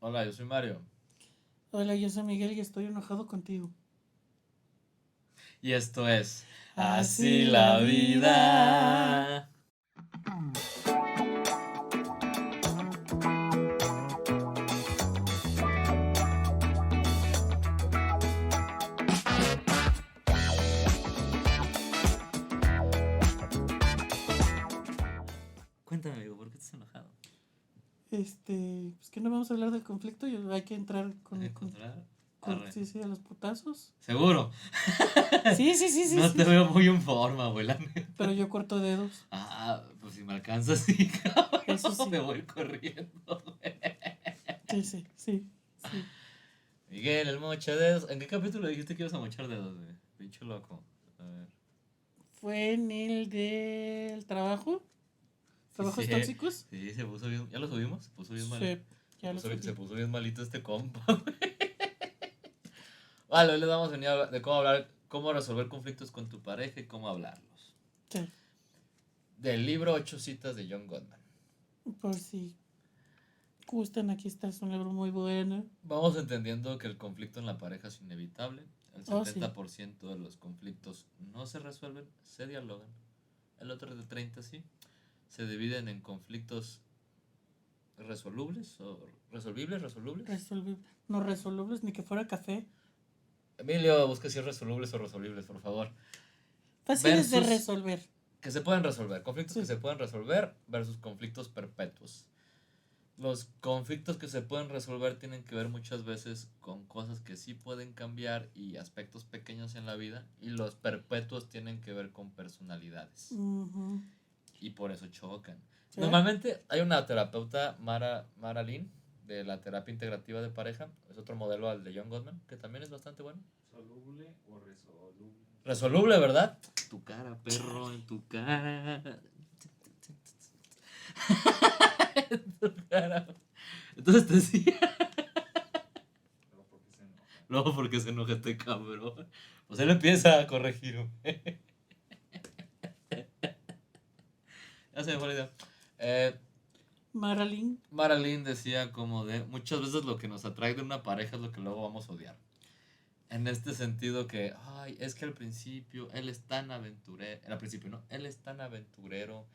Hola, yo soy Mario. Hola, yo soy Miguel y estoy enojado contigo. Y esto es Así Así la la vida. vida. Cuéntame, amigo, ¿por qué estás enojado? Pues que no vamos a hablar del conflicto, hay que entrar ¿Hay que encontrar? Arre. sí, a los putazos. ¿Seguro? Sí, sí, sí, sí, No sí. te veo muy en forma, güey, la neta. Pero yo corto dedos, Pues si me alcanzas, sí, cabrón. eso sí. Me voy corriendo, güey. Sí, sí, sí, sí. Miguel, el mocha dedos. ¿En qué capítulo dijiste que ibas a mochar dedos, güey? Pinche loco. A ver. Fue en el del trabajo, Sí, sí, trabajos tóxicos. sí, se puso bien. ¿Ya lo subimos? Se puso bien mal. Sí, ya lo Se subí. puso bien malito este compa. Vale, hoy les vamos a venir a hablar de cómo hablar, cómo resolver conflictos con tu pareja y cómo hablarlos. Sí, Del libro Ocho citas de John Gottman. por si gustan, aquí está, es un libro muy bueno. Vamos entendiendo que el conflicto en la pareja es inevitable. El Oh, sí. 70% de los conflictos no se resuelven, se dialogan. El otro de 30 sí. Se dividen en conflictos resolubles o resolubles. Resolvible. No resolubles, ni que fuera café. Emilio, busca si es resolubles o resolubles, por favor. Fáciles de Versus resolver. que se pueden resolver, conflictos que Sí. se pueden resolver versus conflictos perpetuos. Los conflictos que se pueden resolver tienen que ver muchas veces con cosas que sí pueden cambiar y aspectos pequeños en la vida, y los perpetuos tienen que ver con personalidades Ujú. y por eso chocan. ¿Sí? Normalmente hay una terapeuta, Mara Lynn, de la terapia integrativa de pareja, es otro modelo al de John Gottman, que también es bastante bueno. ¿Soluble o resoluble? Resoluble, ¿verdad? Tu cara, perro, en tu cara. En tu cara. Entonces te decía. Luego, ¿por qué se enoja? Luego porque se enoja este cabrón. Pues él empieza a corregirme. Ya se me fue la idea. Marilyn. Marilyn decía como de muchas veces lo que nos atrae de una pareja es lo que luego vamos a odiar. En este sentido que, ay, es que al principio él es tan aventurero, al principio no, él es tan aventurero,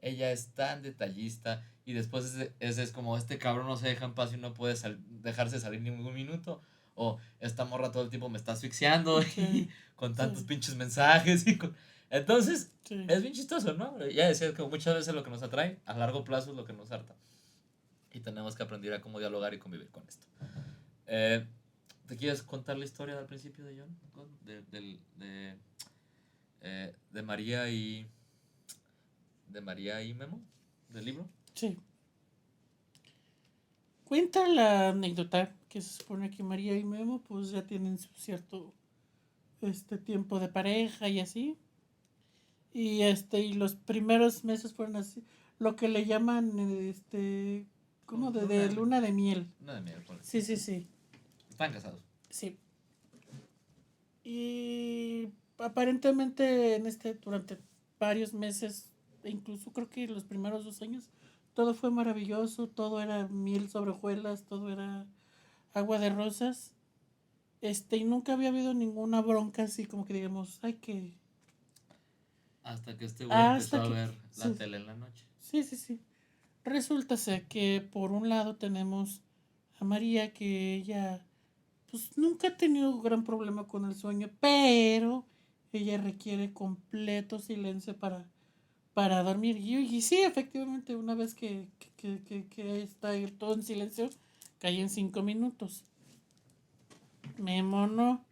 ella es tan detallista, y después es como este cabrón no se deja en paz y no puede dejarse salir ningún minuto, o esta morra todo el tiempo me está asfixiando y Sí, con tantos sí, pinches mensajes entonces sí. es bien chistoso, ¿no? Ya decía que muchas veces lo que nos atrae a largo plazo es lo que nos harta, y tenemos que aprender a cómo dialogar y convivir con esto. eh, ¿Te quieres contar la historia del principio de John? De María y Memo, del libro. Sí. Cuenta la anécdota que se supone que María y Memo pues ya tienen su cierto tiempo de pareja y así. Y los primeros meses fueron así, lo que le llaman como de luna de miel. Luna de miel, Sí, sí, sí. Están casados. Sí. Y aparentemente durante varios meses, e incluso creo que los primeros 2 años, todo fue maravilloso, todo era miel sobre hojuelas, todo era agua de rosas. Y nunca había habido ninguna bronca así como que digamos, ay que... Hasta que este güey empezó Hasta a que... ver la Sí, tele en la noche. sí, sí, sí. Resulta ser que por un lado tenemos a María, que ella pues nunca ha tenido gran problema con el sueño, pero ella requiere completo silencio para dormir. Y sí, efectivamente, una vez que está todo en silencio, cae en 5 minutos. Memo no.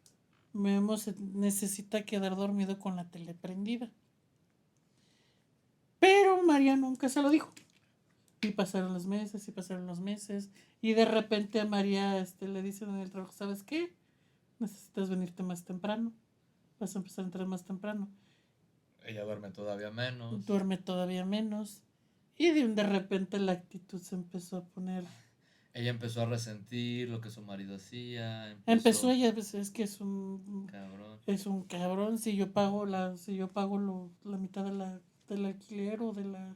Memo necesita quedar dormido con la tele prendida. Pero María nunca se lo dijo. Y pasaron los meses, y pasaron los meses. Y de repente a María le dicen en el trabajo, ¿sabes qué? Necesitas venirte más temprano. Vas a empezar a entrar más temprano. Ella duerme todavía menos. Duerme todavía menos. Y de repente la actitud se empezó a poner. Ella empezó a resentir lo que su marido hacía. Empezó ella, pues, es que Cabrón. es un cabrón. Si yo pago la mitad del alquiler o de la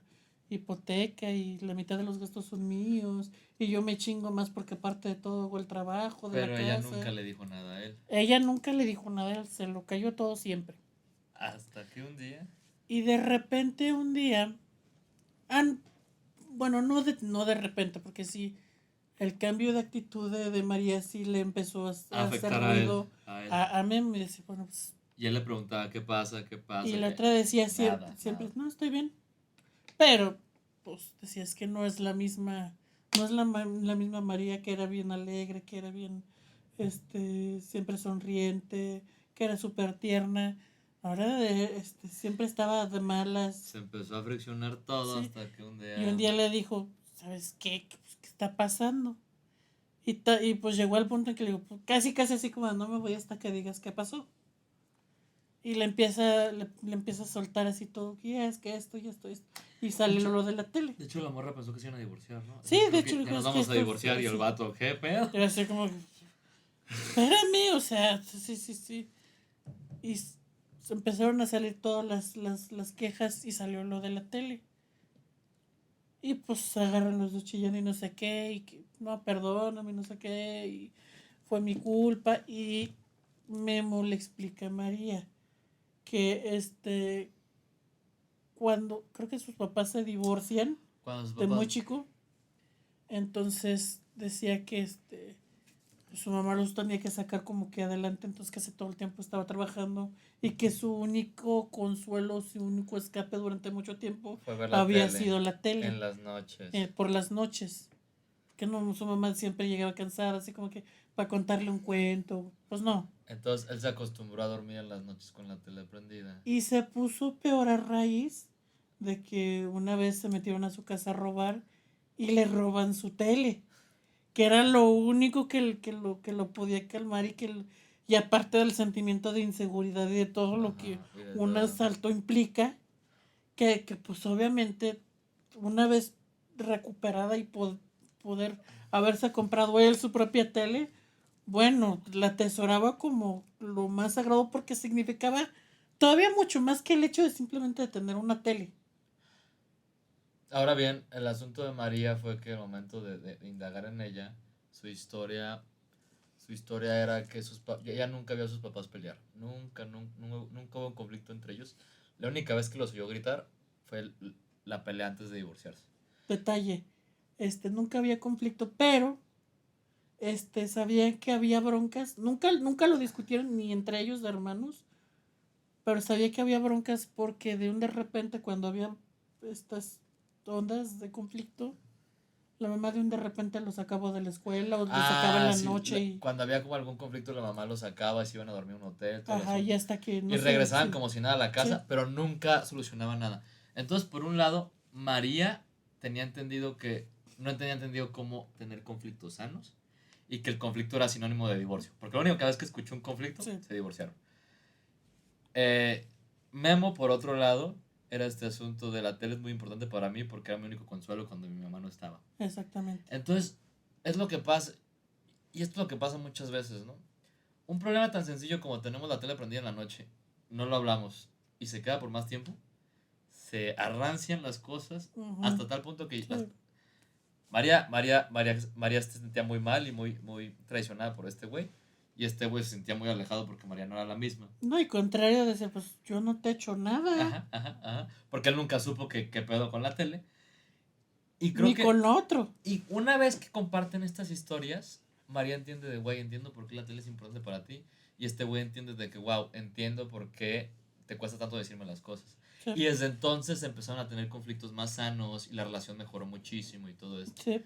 hipoteca y la mitad de los gastos son míos y yo me chingo más porque aparte de todo hago el trabajo de Pero la ella casa. nunca le dijo nada a él. Ella nunca le dijo nada, se lo cayó todo siempre. Hasta que un día. Y de repente un día, bueno, no de repente, porque sí, el cambio de actitud de María sí le empezó a hacer Afectar ruido a él. a Memo y decía, bueno, pues... Y él le preguntaba, ¿qué pasa? ¿Qué pasa? Y la otra decía Nada, siempre, nada. no, estoy bien. Pero, pues, decía, es que no es la misma, no es la misma María que era bien alegre, que era bien, siempre sonriente, que era súper tierna. Ahora, siempre estaba de malas. Se empezó a friccionar todo Sí. hasta que un día... Y un día le dijo, ¿sabes qué? ¿Qué está pasando? Y pues llegó al punto en que le digo, pues, casi así como, no me voy hasta que digas qué pasó. Y le empieza a soltar así todo, que es que esto y esto, esto. Y sale lo de la tele. De hecho, la morra pensó que se iban a divorciar, ¿no? Sí, Creo de que hecho, ya dijo, nos es que vamos a esto divorciar y el sí. vato, ¿qué pedo? Era así como, espérame, o sea, sí. Y se empezaron a salir todas las quejas y salió lo de la tele. Y pues se agarran los dos chillando y no sé qué, y que, no, perdóname, no sé qué, y fue mi culpa. Y Memo le explica a María que cuando creo que sus papás se divorcian Cuando sus de muy papás... chico, entonces decía que su mamá los tenía que sacar como que adelante, entonces que todo el tiempo estaba trabajando y que su único consuelo, su único escape durante mucho tiempo Fue ver la había tele sido la tele en las noches. por las noches. Que no, su mamá siempre llegaba cansada, así como que para contarle un cuento, pues no. Entonces él se acostumbró a dormir en las noches con la tele prendida. Y se puso peor a raíz de que una vez se metieron a su casa a robar y le roban su tele, que era lo único que lo podía calmar y aparte del sentimiento de inseguridad y de todo lo que Ajá, y de un todo. asalto implica, que pues obviamente una vez recuperada y poder haberse comprado él su propia tele, bueno, la atesoraba como lo más sagrado porque significaba todavía mucho más que el hecho de simplemente de tener una tele. Ahora bien, el asunto de María fue que al momento de indagar en ella, su historia era que ella nunca vio a sus papás pelear. Nunca hubo un conflicto entre ellos. La única vez que los oyó gritar fue la pelea antes de divorciarse. Detalle, nunca había conflicto, pero sabían que había broncas, nunca lo discutieron ni entre ellos de hermanos, pero sabía que había broncas porque de repente cuando había estas ondas de conflicto, la mamá de repente los sacaba de la escuela o los sacaba en la Sí, noche y cuando había como algún conflicto la mamá los sacaba y se iban a dormir a un hotel, todo el ajá, y asunto. hasta que no Y sé, regresaban sí, como si nada a la casa, sí, pero nunca solucionaban nada. Entonces, por un lado, María no tenía entendido cómo tener conflictos sanos y que el conflicto era sinónimo de divorcio. Porque la única vez que escuchó un conflicto, sí, se divorciaron. Memo, por otro lado, era este asunto de la tele es muy importante para mí porque era mi único consuelo cuando mi mamá no estaba. exactamente. Entonces, es lo que pasa, y esto es lo que pasa muchas veces, ¿no? Un problema tan sencillo como tenemos la tele prendida en la noche, no lo hablamos y se queda por más tiempo, se arrancian las cosas Ujú, hasta tal punto que sí, María se sentía muy mal y muy traicionada por este güey. Y este güey se sentía muy alejado porque María no era la misma. no, y contrario, decir, pues yo no te he hecho nada, Ajá. Porque él nunca supo qué pedo con la tele. Y creo ni que... con lo otro. Y una vez que comparten estas historias, María entiende de, güey, entiendo por qué la tele es importante para ti. Y este güey entiende de que, wow, entiendo por qué te cuesta tanto decirme las cosas. Sí, Y desde entonces empezaron a tener conflictos más sanos y la relación mejoró muchísimo y todo esto. sí,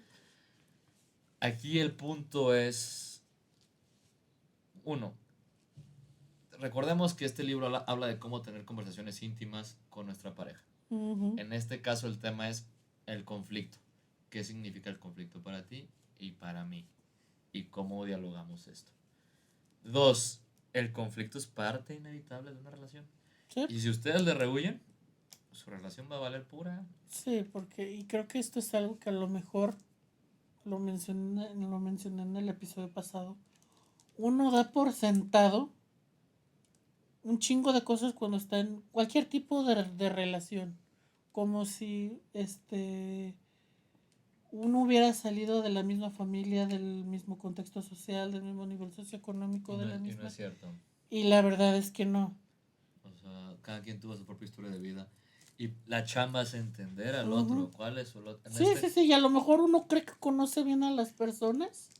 Aquí el punto es, uno, recordemos que este libro habla de cómo tener conversaciones íntimas con nuestra pareja. ujú, En este caso el tema es el conflicto. ¿Qué significa el conflicto para ti y para mí? Y cómo dialogamos esto. Dos, el conflicto es parte inevitable de una relación. sí, Y si ustedes le rehuyen, su relación va a valer pura. sí, porque, y creo que esto es algo que a lo mejor lo mencioné en el episodio pasado. Uno da por sentado un chingo de cosas cuando está en cualquier tipo de relación, como si uno hubiera salido de la misma familia, del mismo contexto social, del mismo nivel socioeconómico, de la Y no misma. es cierto. Y la verdad es que no. O sea, cada quien tuvo su propia historia de vida. Y la chamba es entender al Ujú. otro. ¿Cuál es su en Sí, sí, sí, y a lo mejor uno cree que conoce bien a las personas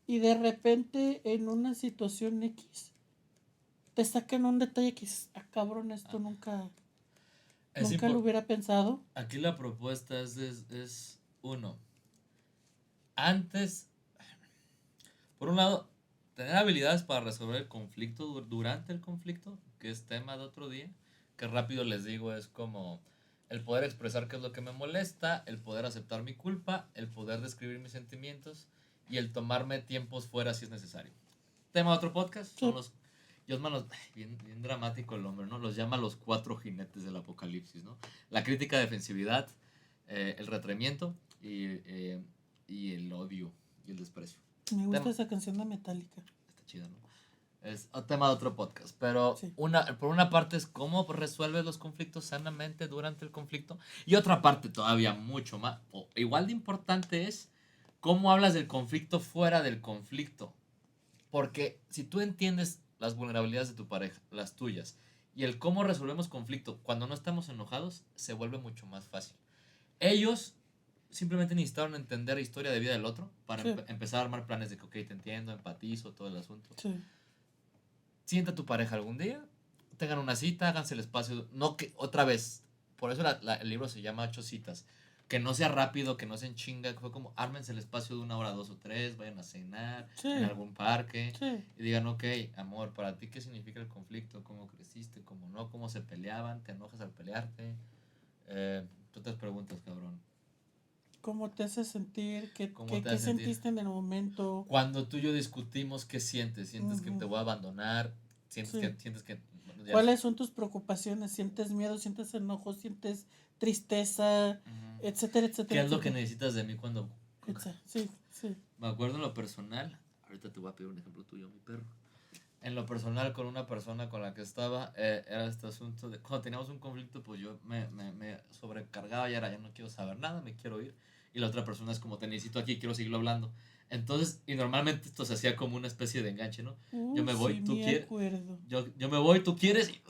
y de repente en una situación X te sacan un detalle que dices, cabrón, esto nunca es lo hubiera pensado. Aquí la propuesta es uno. Antes, por un lado, tener habilidades para resolver el conflicto durante el conflicto, que es tema de otro día, que rápido les digo es como el poder expresar qué es lo que me molesta, el poder aceptar mi culpa, el poder describir mis sentimientos y el tomarme tiempos fuera si es necesario. Tema de otro podcast, son Sí. los... bien, bien dramático el hombre, ¿no? Los llama los 4 jinetes del apocalipsis, ¿no? La crítica, defensividad, el retraimiento y el odio y el desprecio. Me gusta Tema- esa canción de Metallica. Está chido, ¿no? Es un tema de otro podcast. Pero Sí. por una parte es cómo resuelves los conflictos sanamente durante el conflicto. Y otra parte todavía mucho más, o igual de importante es cómo hablas del conflicto fuera del conflicto. Porque si tú entiendes las vulnerabilidades de tu pareja, las tuyas, y el cómo resolvemos conflicto cuando no estamos enojados, se vuelve mucho más fácil. Ellos simplemente necesitaron entender la historia de vida del otro para Sí. empezar a armar planes de que, ok, te entiendo, empatizo, todo el asunto. Sí. Sienta a tu pareja algún día, tengan una cita, háganse el espacio. No que, otra vez, por eso el libro se llama 8 citas. Que no sea rápido, que no sea en chinga, que fue como ármense el espacio de 1 hora, 2 o 3, vayan a cenar Sí. en algún parque Sí. y digan, ok, amor, para ti, ¿qué significa el conflicto? ¿Cómo creciste? ¿Cómo no? ¿Cómo se peleaban? ¿Te enojas al pelearte? Tú te preguntas, cabrón. ¿Cómo te hace sentir? ¿Cómo ¿Qué te hace sentir? sentiste en el momento? Cuando tú y yo discutimos, ¿qué sientes? ¿Sientes que Ujú. te voy a abandonar? ¿Sientes Sí. que bueno, ya ¿Cuáles son tus preocupaciones? ¿Sientes miedo? ¿Sientes enojo? ¿Sientes tristeza? Ujú. Etcétera, etcétera. ¿Qué es lo que etcétera. necesitas de mí cuando... Sí, sí. Me acuerdo en lo personal, ahorita te voy a pedir un ejemplo tuyo, mi perro. En lo personal, con una persona con la que estaba, era este asunto de cuando teníamos un conflicto, pues yo me sobrecargaba y era, ya no quiero saber nada, me quiero ir. Y la otra persona es como, te necesito aquí, quiero seguirlo hablando. Entonces, y normalmente esto se hacía como una especie de enganche, ¿no? Yo me voy, Sí, tú me quieres. acuerdo. Yo me voy, tú quieres. Y,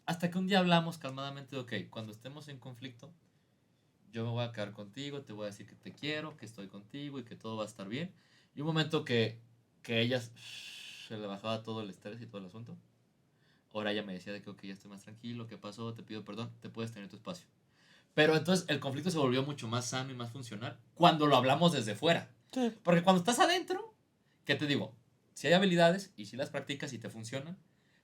hasta que un día hablamos calmadamente, ok, cuando estemos en conflicto, yo me voy a quedar contigo, te voy a decir que te quiero, que estoy contigo y que todo va a estar bien. Y un momento que ella se le bajaba todo el estrés y todo el asunto. Ahora ella me decía de que, ok, ya estoy más tranquilo, ¿qué pasó? Te pido perdón, te puedes tener tu espacio. Pero entonces el conflicto se volvió mucho más sano y más funcional cuando lo hablamos desde fuera. Sí. Porque cuando estás adentro, ¿qué te digo? Si hay habilidades y si las practicas y te funcionan,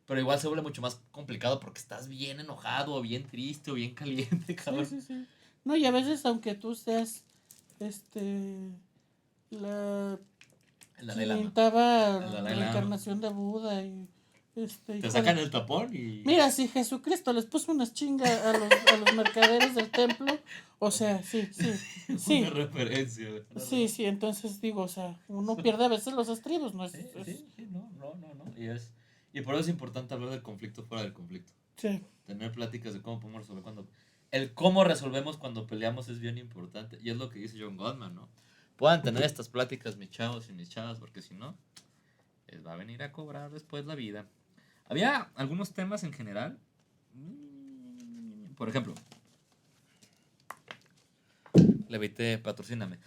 pero igual se vuelve mucho más complicado porque estás bien enojado, o bien triste, o bien caliente, cabrón. Sí, sí, sí. No, y a veces aunque tú seas la El Dalai Lama. quintava El Dalai Lama. reencarnación de Buda y Te sacan el tapón y... Mira, si Jesucristo les puso unas chingas a los mercaderes del templo, o sea, sí. Una referencia. Sí, entonces digo, o sea, uno pierde a veces los estribos, ¿no? Sí, no. Y por eso es importante hablar del conflicto fuera del conflicto. Sí. Tener pláticas de cómo podemos resolver cuando... El cómo resolvemos cuando peleamos es bien importante. Y es lo que dice John Gottman, ¿no? Puedan tener estas pláticas mis chavos y mis chavas, porque si no, les va a venir a cobrar después la vida. Había algunos temas en general. Por ejemplo, Levité, patrocíname.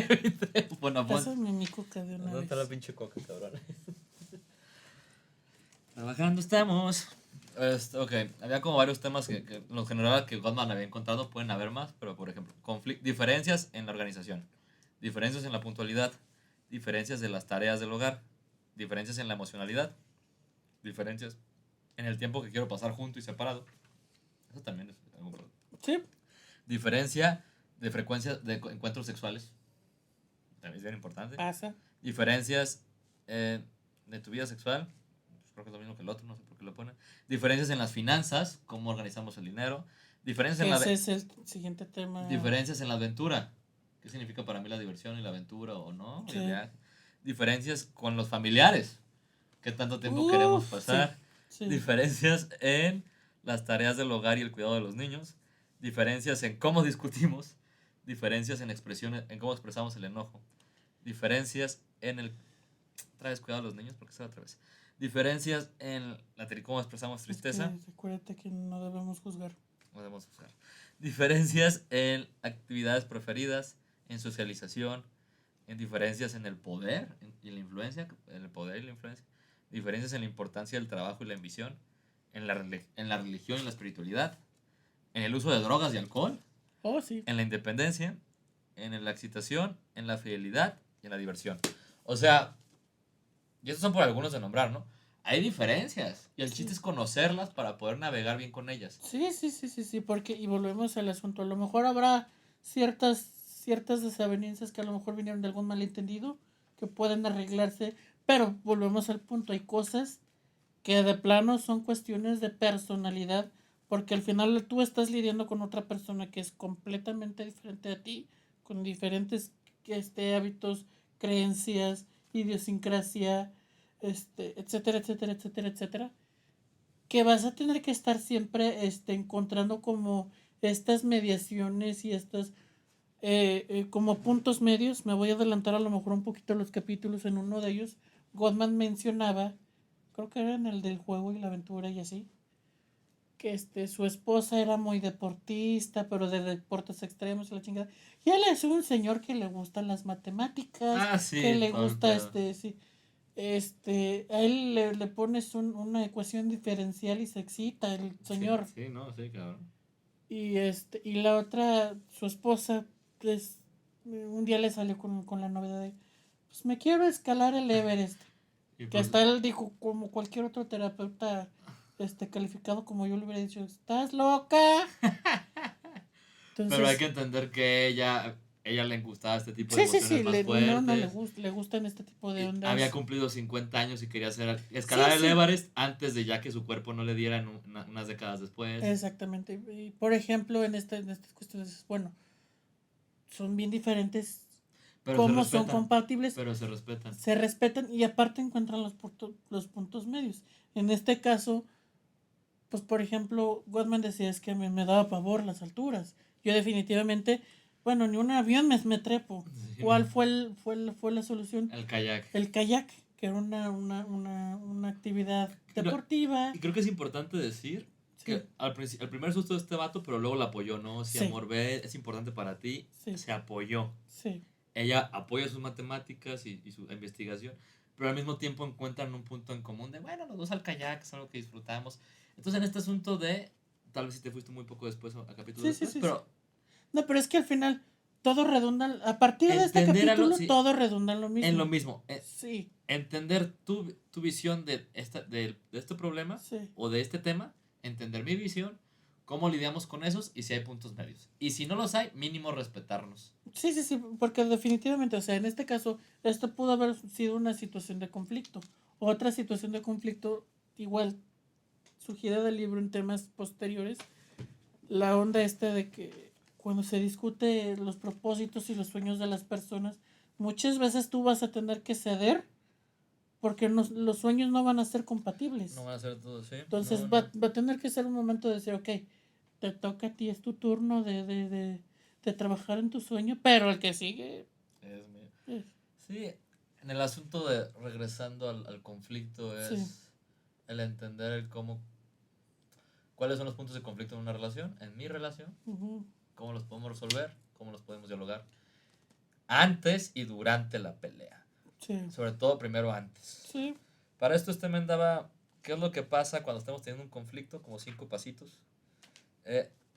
Levité, Pásame mi coca de una ¿dónde vez. está la pinche coca, cabrón? Trabajando estamos. Ok, había como varios temas que en lo general que Gottman había encontrado, pueden haber más, pero por ejemplo, diferencias en la organización, diferencias en la puntualidad, diferencias de las tareas del hogar, diferencias en la emocionalidad, diferencias en el tiempo que quiero pasar junto y separado. Eso también es algo. Sí. Diferencia de frecuencia de encuentros sexuales, también es bien importante. Pasa. Diferencias de tu vida sexual, creo que es lo mismo que el otro, no sé por qué lo ponen. Diferencias en las finanzas, cómo organizamos el dinero. Diferencias Ese es el siguiente tema. Diferencias en la aventura. ¿Qué significa para mí la diversión y la aventura o no? Sí. El viaje. Diferencias con los familiares. ¿Qué tanto tiempo queremos pasar? Sí. Diferencias en las tareas del hogar y el cuidado de los niños. diferencias en cómo discutimos, diferencias en expresiones, en cómo expresamos el enojo, diferencias en el... Traes cuidado a los niños porque se va otra vez. Diferencias en cómo expresamos tristeza. Es que recuérdate que no debemos juzgar. No debemos juzgar. Diferencias en actividades preferidas, en socialización, en diferencias en el poder y la influencia, en el poder y la influencia, diferencias en la importancia del trabajo y la ambición, en la religión y la espiritualidad, en el uso de drogas y alcohol, Oh, sí. en la independencia, en la excitación, en la fidelidad y en la diversión. O sea, y estos son por algunos de nombrar, ¿no? Hay diferencias y el chiste es conocerlas para poder navegar bien con ellas. Sí, porque, y volvemos al asunto, a lo mejor habrá ciertas desavenencias que a lo mejor vinieron de algún malentendido, que pueden arreglarse, pero volvemos al punto, hay cosas que de plano son cuestiones de personalidad, porque al final tú estás lidiando con otra persona que es completamente diferente a ti, con diferentes hábitos, creencias, idiosincrasia, etcétera, que vas a tener que estar siempre encontrando como estas mediaciones y estas como puntos medios. Me voy a adelantar a lo mejor un poquito los capítulos. En uno de ellos Gottman mencionaba, creo que era en el del juego y la aventura y así, que su esposa era muy deportista, pero de deportes extremos y la chingada. Y él es un señor que le gustan las matemáticas, Sí, que le todo el gusta pedo. sí, a él le pones una ecuación diferencial y se excita el señor. Sí, no, sí, cabrón. Y la otra, su esposa, pues, un día le salió con la novedad de, pues me quiero escalar el Everest. Y Que pues, hasta él dijo, como cualquier otro terapeuta calificado, como yo le hubiera dicho, ¿estás loca? pero hay Entonces, que entender que ella le gustaba este tipo de sí, emociones más no fuertes. le gustan este tipo de Y había ondas. cumplido 50 años y quería Sí, escalar el sí, Everest antes de ya que su cuerpo no le diera unas décadas después. exactamente. Y, por ejemplo, en estas cuestiones, bueno, son bien diferentes, Pero se cómo son respetan. compatibles, Pero se respetan. se respetan y aparte encuentran los puntos medios. En este caso, pues por ejemplo, Gottman decía es que me daba pavor las alturas. Yo definitivamente, bueno, ni un avión me trepo. Sí, ¿Cuál no. fue la solución? El kayak. El kayak, que era una actividad deportiva. Y creo que es importante decir Sí, que el primer susto de este vato, pero luego la apoyó, ¿no? Si sí, amor ve, es importante para ti, sí, se apoyó. sí. Ella apoya sus matemáticas y su investigación, pero al mismo tiempo encuentran un punto en común de, bueno, los dos al kayak, es algo que disfrutamos. Entonces, en este asunto de, tal vez si te fuiste muy poco después, a capítulos después, Sí. pero No, pero es que al final todo redunda, a partir de este entender capítulo, sí, todo redunda en lo en lo mismo. mismo. Sí, Entender tu visión de este problema sí. o de este tema, entender mi visión, cómo lidiamos con esos y si hay puntos medios. Y si no los hay, mínimo respetarnos. Sí, porque definitivamente, o sea, en este caso, esto pudo haber sido una situación de conflicto. Otra situación de conflicto, igual, surgida del libro en temas posteriores, la onda de que cuando se discute los propósitos y los sueños de las personas, muchas veces tú vas a tener que ceder porque los sueños no van a ser compatibles. No van a ser todos, ¿sí? Entonces No, va no. a tener que ser un momento de decir, ok, te toca a ti, es tu turno de trabajar en tu sueño, pero el que sigue... Es mío. eh, Sí, en el asunto de regresando al conflicto es Sí. el entender el cuáles son los puntos de conflicto en una relación, en mi relación, Ujú. cómo los podemos resolver, cómo los podemos dialogar antes y durante la pelea. Sí, Sobre todo primero antes. sí. Para esto este men daba qué es lo que pasa cuando estamos teniendo un conflicto, como 5 pasitos.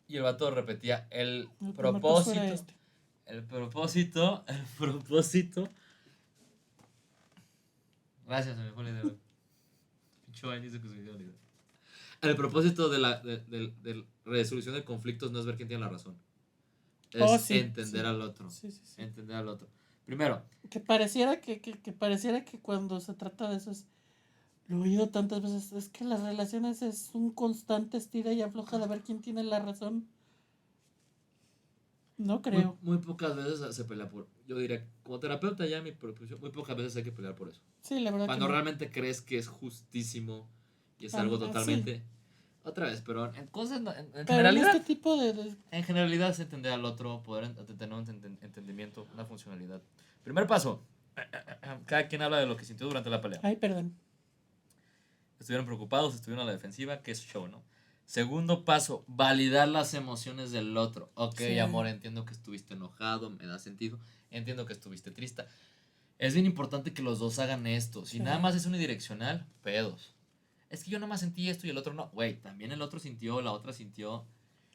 Y el vato repetía El primer paso era este. el propósito. Gracias, se me fue la idea. Pinche vaina dice que se me dio la idea. El propósito de resolución de conflictos no es ver quién tiene la razón. Es Oh, sí, entender sí. al otro. Sí. Entender al otro. Primero, Que pareciera que cuando se trata de eso es, lo he oído tantas veces, es que las relaciones es un constante estira y afloja de ver quién tiene la razón. No creo. muy pocas veces se pelea por. Yo diría, como terapeuta ya mi profesión, muy pocas veces hay que pelear por eso. Sí, la verdad Cuando que no. realmente crees que es justísimo y es algo Sí. totalmente. Otra vez, pero en cosas, en Pero en generalidad, este tipo de... en generalidad es entender al otro, poder tener un entendimiento, una funcionalidad. Primer paso, cada quien habla de lo que sintió durante la pelea. Ay, perdón. Estuvieron preocupados, estuvieron a la defensiva, que es show, ¿no? Segundo paso, validar las emociones del otro. Ok, Sí. amor, entiendo que estuviste enojado, me da sentido. Entiendo que estuviste triste. Es bien importante que los dos hagan esto. Si Sí. nada más es unidireccional, pedos. Es que yo nada más sentí esto y el otro no. Güey, también el otro sintió, la otra sintió.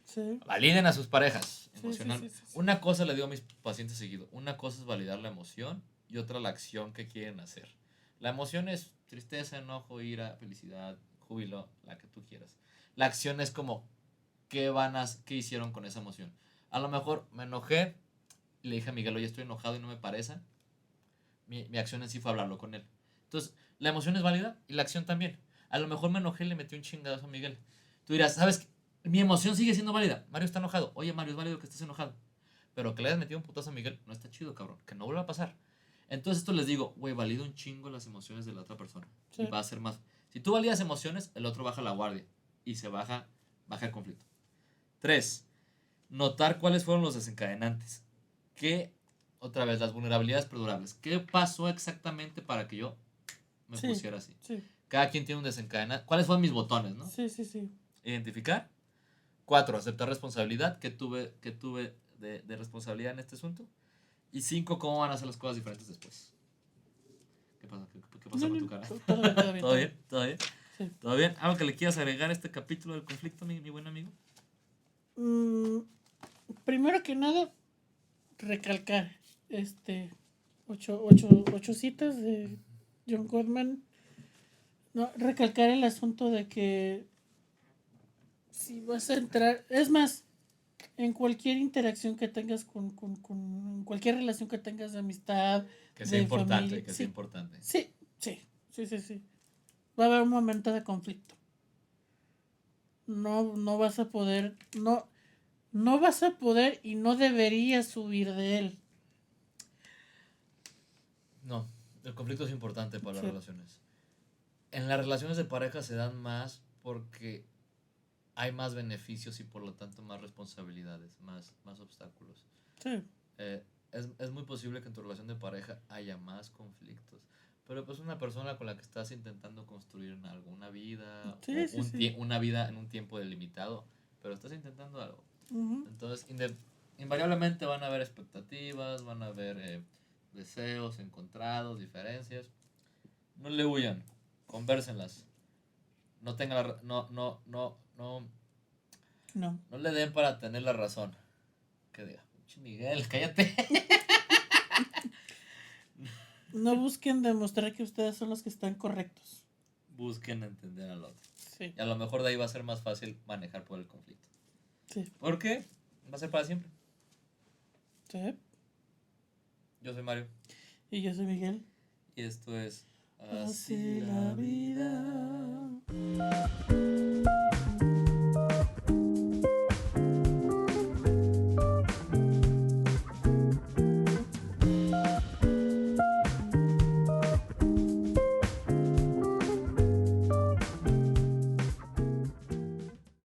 Sí. Validen a sus parejas Sí, emocional. sí, sí, sí, sí. Una cosa le digo a mis pacientes seguido. Una cosa es validar la emoción y otra la acción que quieren hacer. La emoción es tristeza, enojo, ira, felicidad, júbilo, la que tú quieras. La acción es como qué hicieron con esa emoción. A lo mejor me enojé y le dije a Miguel, oye, estoy enojado y no me parece. Mi acción en sí fue hablarlo con él. Entonces, la emoción es válida y la acción también. A lo mejor me enojé y le metí un chingadazo a Miguel. Tú dirás, ¿sabes qué? Mi emoción sigue siendo válida. Mario está enojado. Oye, Mario, es válido que estés enojado. Pero que le hayas metido un putazo a Miguel no está chido, cabrón. Que no vuelva a pasar. Entonces, esto les digo, güey, valido un chingo las emociones de la otra persona. Sí. Y va a ser más. Si tú validas emociones, el otro baja la guardia. Y se baja el conflicto. 3. Notar cuáles fueron los desencadenantes. Otra vez, las vulnerabilidades perdurables. ¿Qué pasó exactamente para que yo me Sí. pusiera así? Sí. Cada quien tiene un desencadenante. ¿Cuáles fueron mis botones, no? Sí, sí, sí. Identificar. 4. Aceptar responsabilidad. ¿Qué tuve de responsabilidad en este asunto? Y 5. ¿Cómo van a hacer las cosas diferentes después? ¿Qué pasa? ¿Qué pasa No, con no, tu cara? todo bien, todo bien. ¿Todo bien? ¿Todo bien? Sí. ¿Todo bien? ¿Algo que le quieras agregar a este capítulo del conflicto, mi buen amigo? Primero que nada, recalcar ocho citas de John Gottman. No, recalcar el asunto de que si vas a entrar, es más, en cualquier interacción que tengas en cualquier relación que tengas de amistad, Que sea de importante, familia, que sea sí, importante. sí, sí, sí, sí, sí. Va a haber un momento de conflicto. No vas a poder, no vas a poder y no deberías huir de él. No, el conflicto es importante para las Sí. relaciones. En las relaciones de pareja se dan más porque hay más beneficios y por lo tanto más responsabilidades, más obstáculos. Sí, Es muy posible que en tu relación de pareja haya más conflictos. Pero pues una persona con la que estás intentando construir algo, una vida, sí, o sí, sí. una vida en un tiempo delimitado, pero estás intentando algo. Ujú. Entonces, invariablemente van a haber expectativas, van a haber deseos encontrados, diferencias. No le huyan, convérsenlas. No tengan No. no le den para tener la razón. Que diga, "Pinche Miguel, cállate." No busquen demostrar que ustedes son los que están correctos. Busquen entender al otro. Sí, Y a lo mejor de ahí va a ser más fácil manejar por el conflicto. sí, ¿Por qué? Va a ser para siempre. sí. Yo soy Mario. Y yo soy Miguel. Y esto es Así la vida.